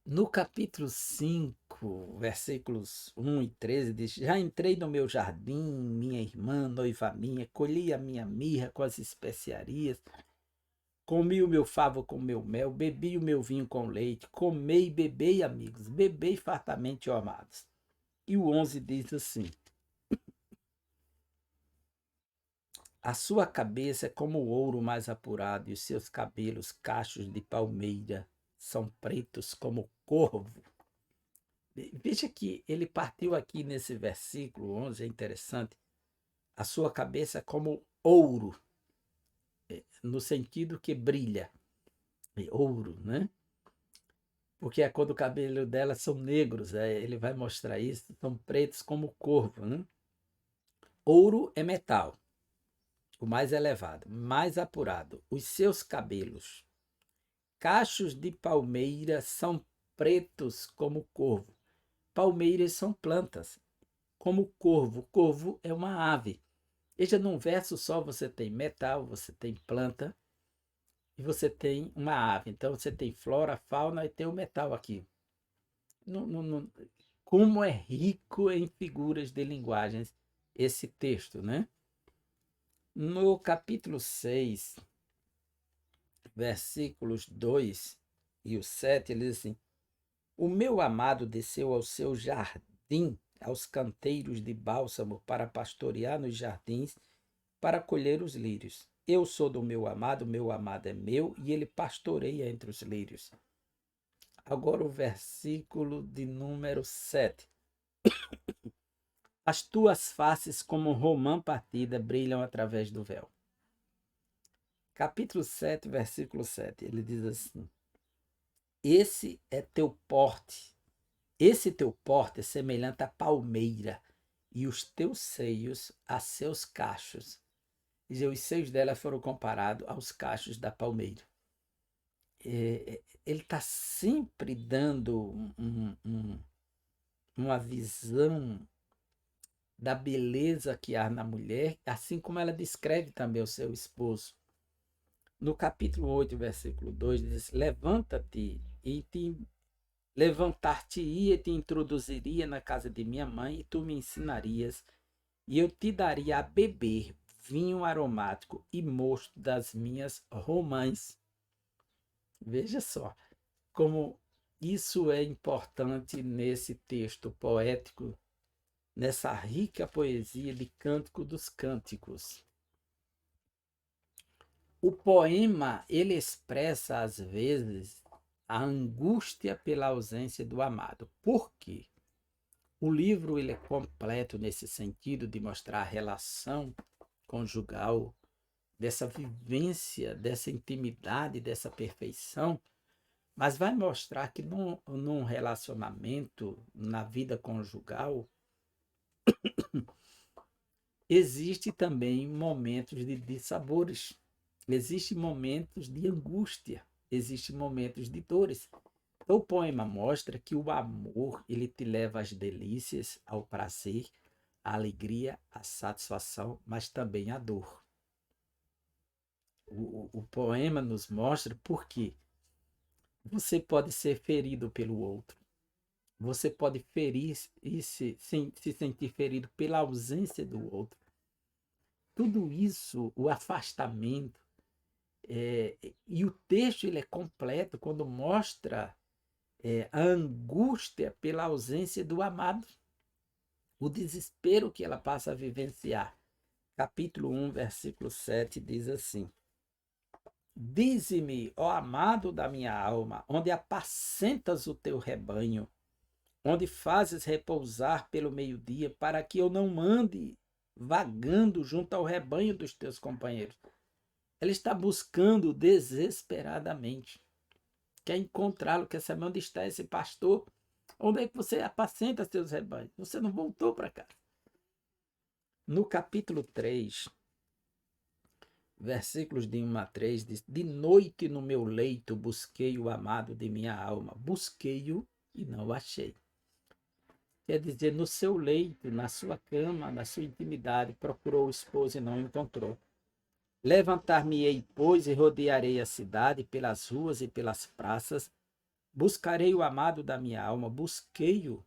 No capítulo 5, versículos 1 e 13, diz: Já entrei no meu jardim, minha irmã, noiva minha, colhi a minha mirra com as especiarias, comi o meu favo com meu mel, bebi o meu vinho com leite, comei e bebei, amigos, bebei fartamente, ó amados. E o 11 diz assim: A sua cabeça é como o ouro mais apurado, e os seus cabelos, cachos de palmeira, são pretos como o corvo. Veja que ele partiu aqui nesse versículo 11, é interessante. A sua cabeça é como ouro, no sentido que brilha. É ouro, né? Porque a cor do cabelo dela são negros, ele vai mostrar isso, são pretos como o corvo, né? Ouro é metal, o mais elevado, mais apurado. Os seus cabelos, cachos de palmeira, são pretos como o corvo. Palmeiras são plantas, como o corvo. O corvo é uma ave. Veja, num verso só você tem metal, você tem planta e você tem uma ave. Então você tem flora, fauna e tem o metal aqui. Como é rico em figuras de linguagens esse texto, né? No capítulo 6, versículos 2 e o 7, ele diz assim: O meu amado desceu ao seu jardim, aos canteiros de bálsamo, para pastorear nos jardins, para colher os lírios. Eu sou do meu amado é meu, e ele pastoreia entre os lírios. Agora o versículo de número 7. As tuas faces, como romã partida, brilham através do véu. Capítulo 7, versículo 7. Ele diz assim: Esse é teu porte. Esse teu porte é semelhante à palmeira, e os teus seios a seus cachos. E os seios dela foram comparados aos cachos da palmeira. Ele está sempre dando uma visão da beleza que há na mulher, assim como ela descreve também o seu esposo. No capítulo 8, versículo 2, diz: Levanta-te e te levantar-te-ia e te introduziria na casa de minha mãe, e tu me ensinarias, e eu te daria a beber vinho aromático e mosto das minhas romãs. Veja só como isso é importante nesse texto poético, nessa rica poesia de Cântico dos Cânticos. O poema, ele expressa às vezes a angústia pela ausência do amado. Por quê? O livro ele é completo nesse sentido de mostrar a relação conjugal, dessa vivência, dessa intimidade, dessa perfeição, mas vai mostrar que num relacionamento, na vida conjugal, existe também momentos de dissabores, existem momentos de angústia, existem momentos de dores. Então, o poema mostra que o amor ele te leva às delícias, ao prazer, à alegria, à satisfação, mas também à dor. O poema nos mostra por que você pode ser ferido pelo outro. Você pode ferir e se sentir ferido pela ausência do outro. Tudo isso, o afastamento, e o texto ele é completo quando mostra a angústia pela ausência do amado, o desespero que ela passa a vivenciar. capítulo 1, versículo 7, diz assim: Dize-me, ó amado da minha alma, onde apacentas o teu rebanho, onde fazes repousar pelo meio-dia, para que eu não ande vagando junto ao rebanho dos teus companheiros. Ela está buscando desesperadamente. Quer encontrá-lo, quer saber onde está esse pastor. Onde é que você apacenta seus rebanhos? Você não voltou para cá. No capítulo 3, versículos de 1 a 3, diz: De noite no meu leito busquei o amado de minha alma. Busquei-o e não o achei. Quer dizer, no seu leito, na sua cama, na sua intimidade, procurou o esposo e não o encontrou. Levantar-me-ei, pois, e rodearei a cidade pelas ruas e pelas praças. Buscarei o amado da minha alma. Busquei-o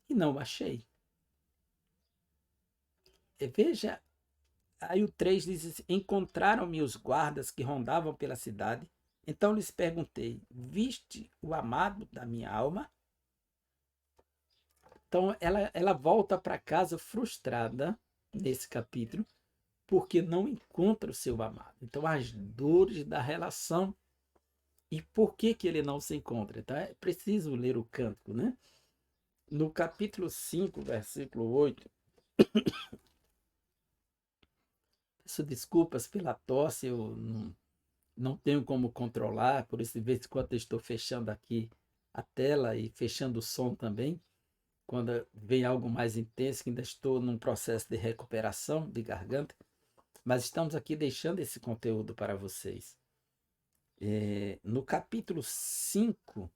e não o achei. E veja, aí o 3 diz assim: Encontraram-me os guardas que rondavam pela cidade. Então lhes perguntei: Viste o amado da minha alma? Então ela volta para casa frustrada nesse capítulo, porque não encontra o seu amado. Então as dores da relação. E por que que ele não se encontra? Então é preciso ler o cântico, né? No capítulo 5, versículo 8, peço desculpas pela tosse, eu não tenho como controlar, por isso de vez em quando eu estou fechando aqui a tela e fechando o som também, quando vem algo mais intenso, que ainda estou num processo de recuperação de garganta, mas estamos aqui deixando esse conteúdo para vocês. No capítulo 5,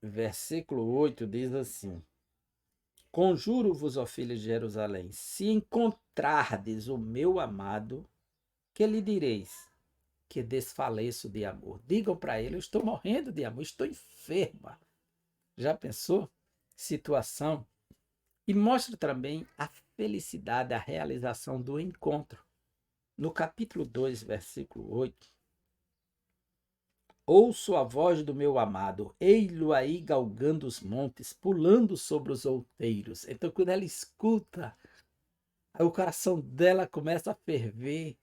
versículo 8, diz assim: Conjuro-vos, ó filhos de Jerusalém, se encontrardes o meu amado, que lhe direis? Que desfaleço de amor. Digam para ele: eu estou morrendo de amor, estou enferma. Já pensou? Situação. E mostra também a felicidade, a realização do encontro. No capítulo 2, versículo 8, ouço a voz do meu amado, ei-lo aí galgando os montes, pulando sobre os outeiros. Então, quando ela escuta, aí o coração dela começa a ferver.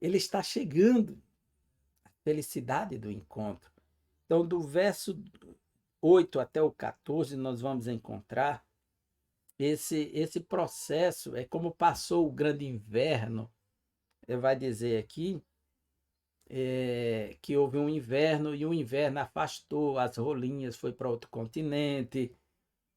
Ele está chegando. A felicidade do encontro. Então, do verso 8 até o 14, nós vamos encontrar esse processo. É como passou o grande inverno. Ele vai dizer aqui que houve um inverno e o inverno afastou as rolinhas, foi para outro continente.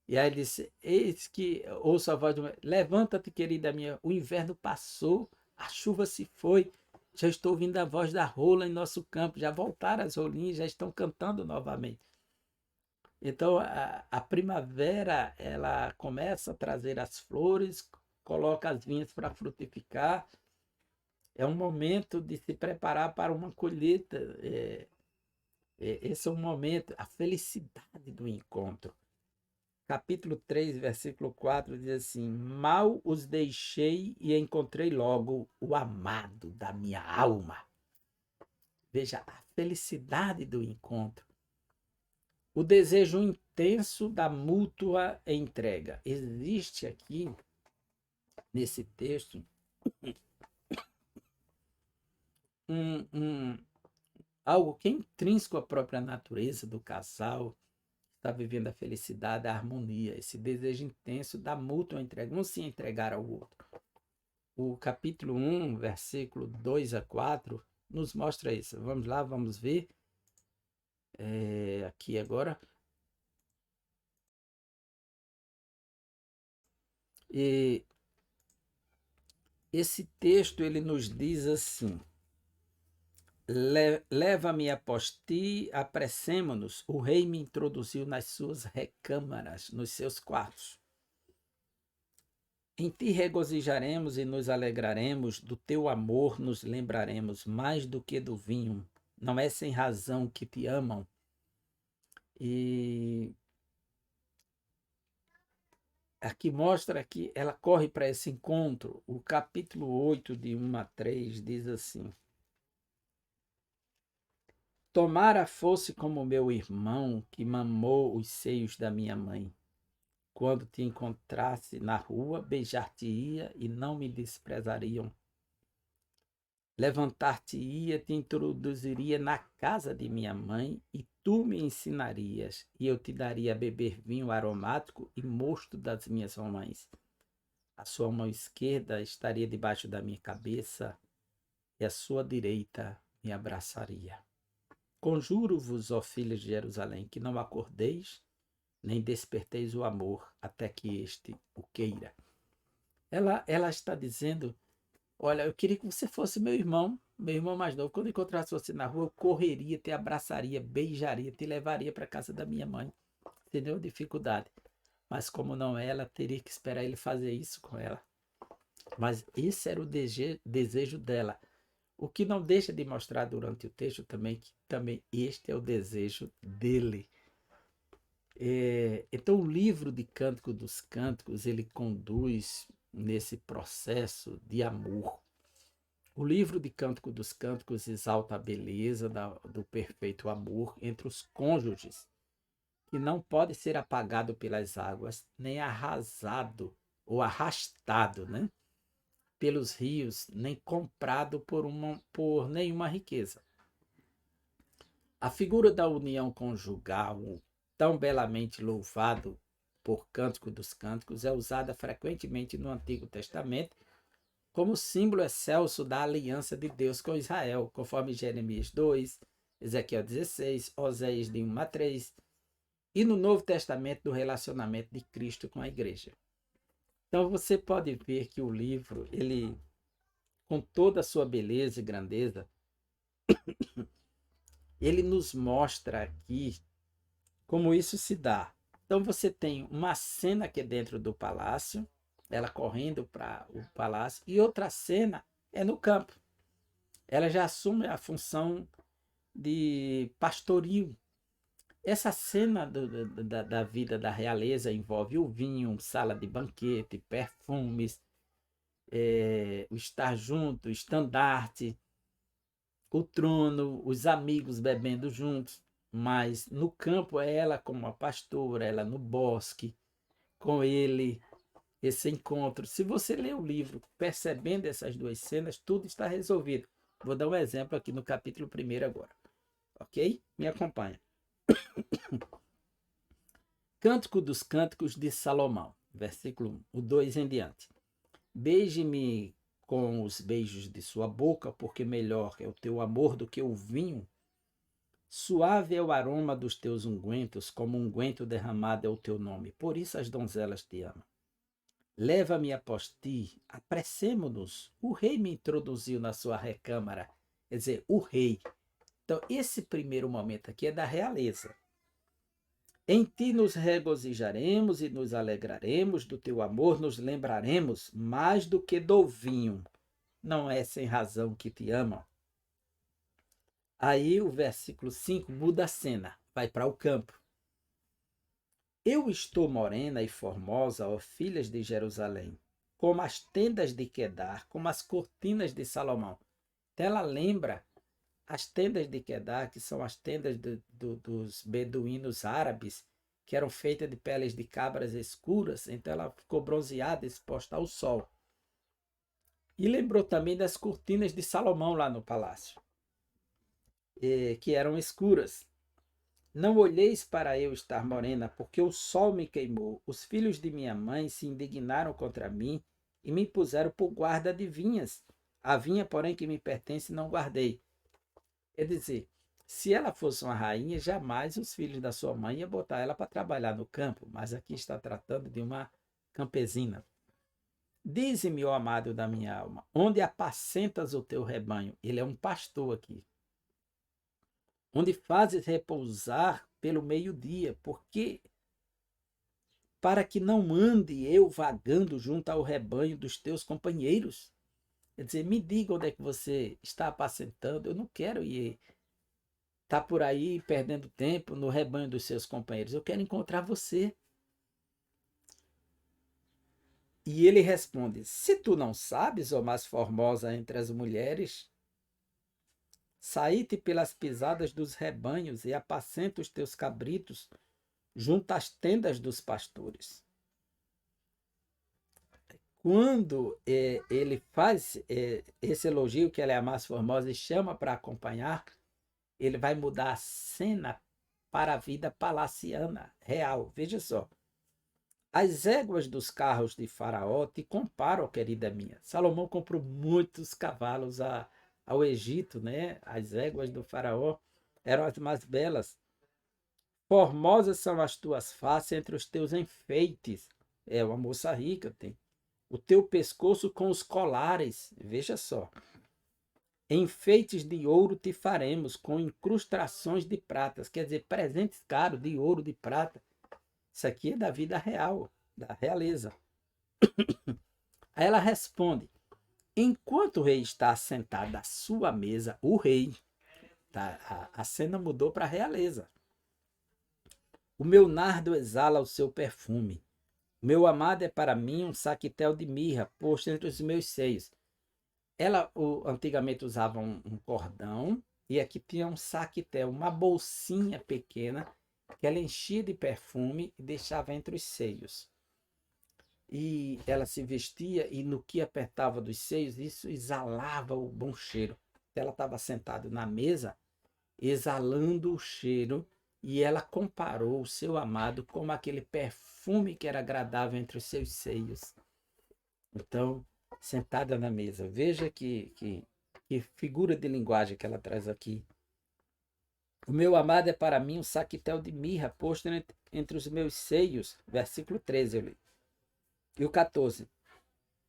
E aí ele disse: Eis que ouço a voz do meu, levanta-te, querida minha, o inverno passou, a chuva se foi. Já estou ouvindo a voz da rola em nosso campo, já voltaram as rolinhas, já estão cantando novamente. Então a primavera ela começa a trazer as flores, coloca as vinhas para frutificar. É um momento de se preparar para uma colheita. Esse é um momento, a felicidade do encontro. Capítulo 3, versículo 4 diz assim: Mal os deixei e encontrei logo o amado da minha alma. Veja a felicidade do encontro. O desejo intenso da mútua entrega. Existe aqui, nesse texto, um, algo que é intrínseco à própria natureza do casal, está vivendo a felicidade, a harmonia, esse desejo intenso da mútua entrega, um se entregar ao outro. O capítulo 1, versículo 2 a 4, nos mostra isso. Vamos lá, vamos ver aqui agora. E esse texto ele nos diz assim: Leva-me após ti, apressemo-nos. O rei me introduziu nas suas recâmaras, nos seus quartos. Em ti regozijaremos e nos alegraremos, do teu amor nos lembraremos mais do que do vinho. Não é sem razão que te amam. E aqui mostra que ela corre para esse encontro. O capítulo 8, de 1 a 3, diz assim: Tomara fosse como meu irmão que mamou os seios da minha mãe. quando te encontrasse na rua, beijar-te-ia e não me desprezariam. Levantar-te-ia, te introduziria na casa de minha mãe e tu me ensinarias, e eu te daria a beber vinho aromático e mosto das minhas mães. A sua mão esquerda estaria debaixo da minha cabeça e a sua direita me abraçaria. Conjuro-vos, ó filhos de Jerusalém, que não acordeis, nem desperteis o amor, até que este o queira. Ela está dizendo, olha, eu queria que você fosse meu irmão mais novo. Quando eu encontrasse você na rua, eu correria, te abraçaria, beijaria, te levaria para a casa da minha mãe. Sem nenhuma dificuldade. Mas como não é, ela teria que esperar ele fazer isso com ela. Mas esse era o desejo dela. O que não deixa de mostrar durante o texto também, que também este é o desejo dele. Então, o livro de Cântico dos Cânticos, ele conduz nesse processo de amor. O livro de Cântico dos Cânticos exalta a beleza do perfeito amor entre os cônjuges, que não pode ser apagado pelas águas, nem arrasado ou arrastado, né, pelos rios, nem comprado por nenhuma riqueza. A figura da união conjugal, tão belamente louvado por Cântico dos Cânticos, é usada frequentemente no Antigo Testamento como símbolo excelso da aliança de Deus com Israel, conforme Jeremias 2, Ezequiel 16, Oséias de 1 a 3, e no Novo Testamento do relacionamento de Cristo com a igreja. Então você pode ver que o livro, ele, com toda a sua beleza e grandeza, ele nos mostra aqui como isso se dá. Então você tem uma cena que é dentro do palácio, ela correndo para o palácio, e outra cena é no campo. Ela já assume a função de pastoril. Essa cena da vida da realeza envolve o vinho, sala de banquete, perfumes, o estar junto, o estandarte, o trono, os amigos bebendo juntos. Mas no campo é ela como a pastora, ela no bosque, com ele, esse encontro. Se você ler o livro percebendo essas duas cenas, tudo está resolvido. Vou dar um exemplo aqui no capítulo 1 agora. Ok? Me acompanha. Cântico dos Cânticos de Salomão, versículo 1, o 2 em diante. Beije-me com os beijos de sua boca, porque melhor é o teu amor do que o vinho. Suave é o aroma dos teus ungüentos, como unguento derramado é o teu nome. Por isso as donzelas te amam. Leva-me após ti, apressemo-nos. O rei me introduziu na sua recâmara. Quer dizer, o rei. Então, esse primeiro momento aqui é da realeza. Em ti nos regozijaremos e nos alegraremos, do teu amor nos lembraremos mais do que do vinho. Não é sem razão que te amam. Aí o versículo 5 muda a cena, vai para o campo. Eu estou morena e formosa, ó filhas de Jerusalém, como as tendas de Quedar, como as cortinas de Salomão. Então ela lembra as tendas de Quedar, que são as tendas dos beduínos árabes, que eram feitas de peles de cabras escuras, então ela ficou bronzeada, exposta ao sol. E lembrou também das cortinas de Salomão lá no palácio, que eram escuras. Não olheis para eu estar morena, porque o sol me queimou. Os filhos de minha mãe se indignaram contra mim e me puseram por guarda de vinhas. A vinha, porém, que me pertence, não guardei. Quer dizer, se ela fosse uma rainha, jamais os filhos da sua mãe iam botar ela para trabalhar no campo, mas aqui está tratando de uma campesina. Dize-me, ó amado da minha alma, onde apacentas o teu rebanho? Ele é um pastor aqui. Onde fazes repousar pelo meio-dia, porque para que não ande eu vagando junto ao rebanho dos teus companheiros. Quer dizer, me diga onde é que você está apacentando, eu não quero ir estar por aí perdendo tempo no rebanho dos seus companheiros, eu quero encontrar você. E ele responde, se tu não sabes, ó mais formosa entre as mulheres, saí-te pelas pisadas dos rebanhos e apacenta os teus cabritos junto às tendas dos pastores. quando ele faz esse elogio, que ela é a mais formosa, e chama para acompanhar, ele vai mudar a cena para a vida palaciana, real. Veja só. As éguas dos carros de Faraó te comparam, querida minha. Salomão comprou muitos cavalos ao Egito, né? As éguas do Faraó eram as mais belas. Formosas são as tuas faces entre os teus enfeites. É uma moça rica, tem. O teu pescoço com os colares, veja só. Enfeites de ouro te faremos, com incrustações de pratas. Quer dizer, presentes caros de ouro, de prata. Isso aqui é da vida real, da realeza. Aí ela responde: enquanto o rei está sentado à sua mesa, o rei, tá? A cena mudou para a realeza. O meu nardo exala o seu perfume. Meu amado é para mim um saquitel de mirra posto entre os meus seios. Ela antigamente usava um cordão e aqui tinha um saquitel, uma bolsinha pequena que ela enchia de perfume e deixava entre os seios. E ela se vestia e no que apertava dos seios, isso exalava o bom cheiro. Ela estava sentada na mesa, exalando o cheiro, e ela comparou o seu amado como aquele perfume que era agradável entre os seus seios. Então, sentada na mesa, veja que figura de linguagem que ela traz aqui. O meu amado é para mim um saquitel de mirra posto entre os meus seios. Versículo 13, eu li. E o 14.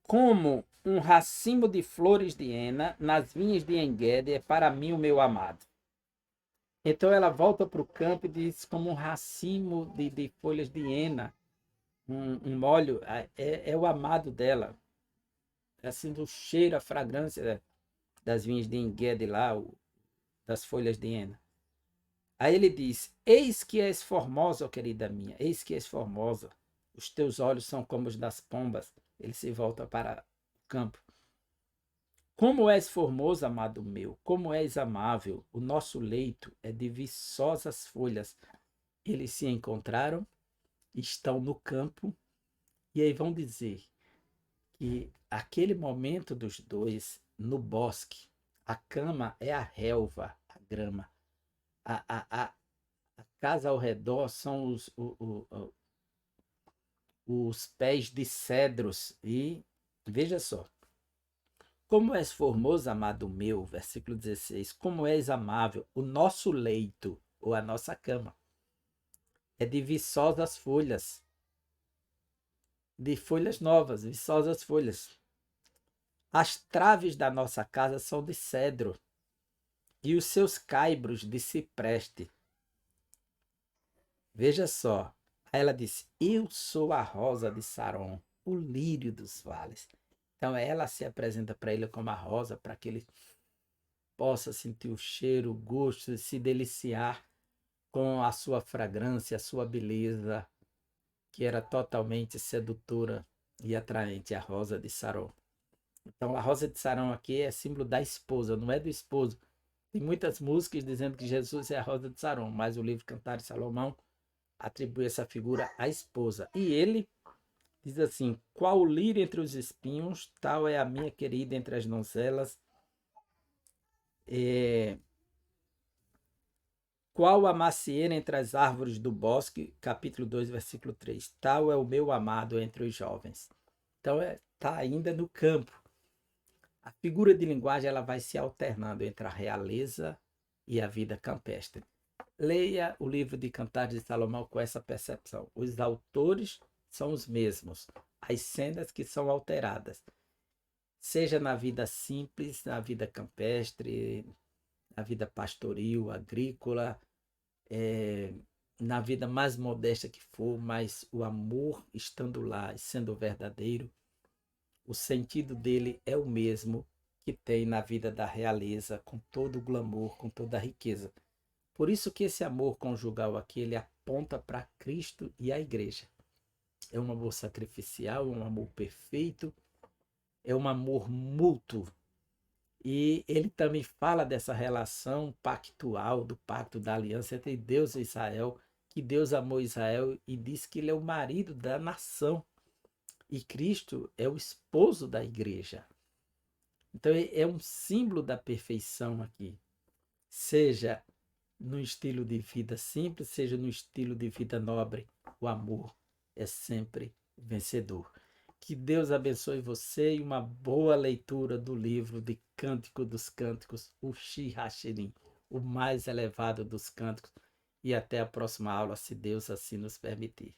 Como um racimo de flores de hena nas vinhas de Engedi é para mim o meu amado. Então ela volta para o campo e diz como um racimo de folhas de hena, um óleo, é o amado dela. Assim, do cheiro, a fragrância das vinhas de Engedi lá, das folhas de hena. Aí ele diz: eis que és formosa, ó querida minha, eis que és formosa. Os teus olhos são como os das pombas. Ele se volta para o campo. Como és formoso, amado meu, como és amável, o nosso leito é de viçosas folhas. Eles se encontraram, estão no campo, e aí vão dizer que aquele momento dos dois no bosque, a cama é a relva, a grama, a casa ao redor são os pés de cedros, e veja só. Como és formoso, amado meu, versículo 16, como és amável, o nosso leito, ou a nossa cama, é de viçosas folhas, de folhas novas, viçosas folhas. As traves da nossa casa são de cedro, e os seus caibros de cipreste. Veja só, aí ela disse, eu sou a rosa de Saron, o lírio dos vales. Então ela se apresenta para ele como a rosa, para que ele possa sentir o cheiro, o gosto, se deliciar com a sua fragrância, a sua beleza, que era totalmente sedutora e atraente, a rosa de Saron. Então, a rosa de Saron aqui é símbolo da esposa, não é do esposo. Tem muitas músicas dizendo que Jesus é a rosa de Saron, mas o livro Cantares de Salomão atribui essa figura à esposa. E ele diz assim: qual lírio entre os espinhos, tal é a minha querida entre as donzelas. Qual a macieira entre as árvores do bosque, capítulo 2, versículo 3. Tal é o meu amado entre os jovens. Então, está ainda no campo. A figura de linguagem ela vai se alternando entre a realeza e a vida campestre. Leia o livro de Cantares de Salomão com essa percepção. Os autores são os mesmos, as cenas que são alteradas. Seja na vida simples, na vida campestre, na vida pastoril, agrícola, na vida mais modesta que for, mas o amor estando lá e sendo verdadeiro, o sentido dele é o mesmo que tem na vida da realeza, com todo o glamour, com toda a riqueza. Por isso que esse amor conjugal aqui, ele aponta para Cristo e a igreja. É um amor sacrificial, é um amor perfeito, é um amor mútuo. E ele também fala dessa relação pactual, do pacto da aliança entre Deus e Israel, que Deus amou Israel e diz que ele é o marido da nação. E Cristo é o esposo da igreja. Então é um símbolo da perfeição aqui. Seja no estilo de vida simples, seja no estilo de vida nobre, o amor é sempre vencedor. Que Deus abençoe você e uma boa leitura do livro de Cântico dos Cânticos, o Shir-Hashirim, o mais elevado dos cânticos. E até a próxima aula, se Deus assim nos permitir.